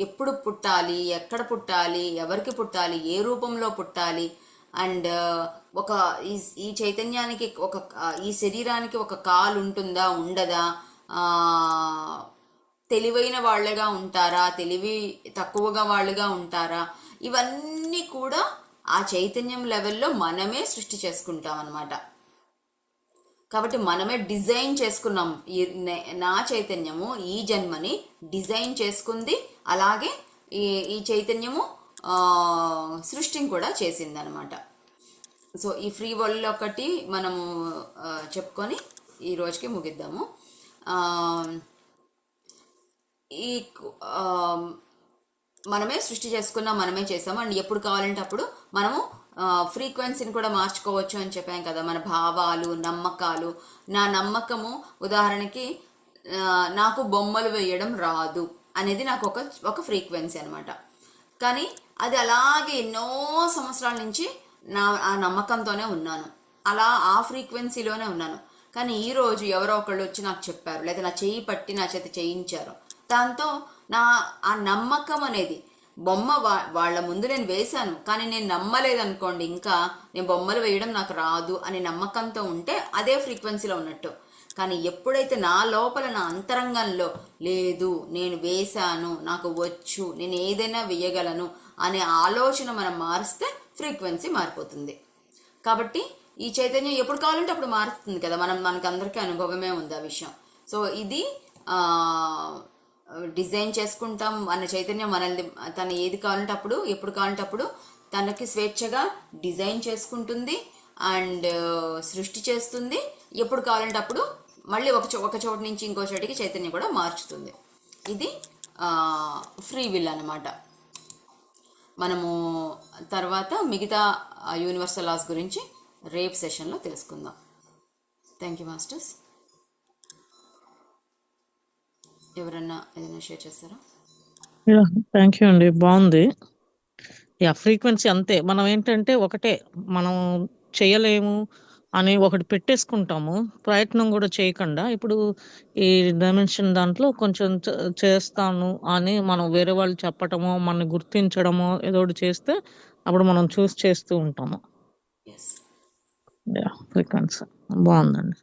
ఎప్పుడు పుట్టాలి, ఎక్కడ పుట్టాలి, ఎవరికి పుట్టాలి, ఏ రూపంలో పుట్టాలి, అండ్ ఈ చైతన్యానికి ఈ శరీరానికి ఒక కాలు ఉంటుందా, ఉండదా, తెలివైన వాళ్ళగా ఉంటారా, తెలివి తక్కువగా వాళ్ళుగా ఉంటారా, ఇవన్నీ కూడా ఆ చైతన్యం లెవెల్లో మనమే సృష్టి చేసుకుంటాం అన్నమాట. కాబట్టి మనమే డిజైన్ చేసుకున్నాం. నా చైతన్యము ఈ జన్మని డిజైన్ చేసుకుంది, అలాగే ఈ చైతన్యము సృష్టిని కూడా చేసింది అనమాట. సో ఈ ఫ్రీ వరల్డ్ ఒకటి మనము చెప్పుకొని ఈ రోజుకి ముగిద్దాము. ఈ మనమే సృష్టి చేసుకున్నాం, మనమే చేసాము. అండ్ ఎప్పుడు కావాలంటే అప్పుడు మనము ఫ్రీక్వెన్సీని కూడా మార్చుకోవచ్చు అని చెప్పాం కదా. మన భావాలు, నమ్మకాలు, నా నమ్మకము ఉదాహరణకి నాకు బొమ్మలు వేయడం రాదు అనేది నాకు ఒక ఫ్రీక్వెన్సీ అనమాట. కానీ అది అలాగే ఎన్నో సంవత్సరాల నుంచి ఆ నమ్మకంతోనే ఉన్నాను, అలా ఆ ఫ్రీక్వెన్సీలోనే ఉన్నాను. కానీ ఈరోజు ఎవరో ఒకళ్ళు వచ్చి నాకు చెప్పారు, లేదా నా చెయ్యి పట్టి నా చేత చేయించారు, దాంతో ఆ నమ్మకం అనేది, బొమ్మ వాళ్ళ ముందు నేను వేశాను కానీ నేను నమ్మలేదనుకోండి, ఇంకా నేను బొమ్మలు వేయడం నాకు రాదు అనే నమ్మకంతో ఉంటే అదే ఫ్రీక్వెన్సీలో ఉన్నట్టు. కానీ ఎప్పుడైతే నా లోపల, నా అంతరంగంలో లేదు, నేను వేశాను, నాకు వచ్చు, నేను ఏదైనా వేయగలను అనే ఆలోచన మనం మారిస్తే ఫ్రీక్వెన్సీ మారిపోతుంది. కాబట్టి ఈ చైతన్యం ఎప్పుడు కావాలంటే అప్పుడు మారుతుంది కదా. మనకు అందరికీ అనుభవమే ఉంది ఆ విషయం. సో ఇది డిజైన్ చేసుకుంటాం. మన చైతన్యం మనల్ని, తను ఏది కావాలంటే అప్పుడు, ఎప్పుడు కావాలంటే అప్పుడు తనకి స్వేచ్ఛగా డిజైన్ చేసుకుంటుంది అండ్ సృష్టి చేస్తుంది. ఎప్పుడు కావాలంటే అప్పుడు మళ్ళీ ఒక చోటు నుంచి ఇంకో చోటికి చైతన్యం కూడా మార్చుతుంది. ఇది ఫ్రీ విల్ అన్నమాట. మనము తర్వాత మిగతా యూనివర్సల్ లాస్ గురించి రేపు సెషన్లో తెలుసుకుందాం. Thank you masters. ఎవరన్నా ఏదైనా షేర్ చేస్తారా? థ్యాంక్ యూ అండి, బాగుంది. ఫ్రీక్వెన్సీ అంతే. మనం ఏంటంటే ఒకటే, మనం చేయలేము అని ఒకటి పెట్టేసుకుంటాము, ప్రయత్నం కూడా చేయకుండా. ఇప్పుడు ఈ డైమెన్షన్ దాంట్లో కొంచెం చేస్తాను అని మనం వేరే వాళ్ళు చెప్పటమో, మనని గుర్తించడమో ఏదో ఒకటి చేస్తే అప్పుడు మనం చూస్ చేస్తూ ఉంటాము. ఫ్రీక్వెన్సీ బాగుందండి.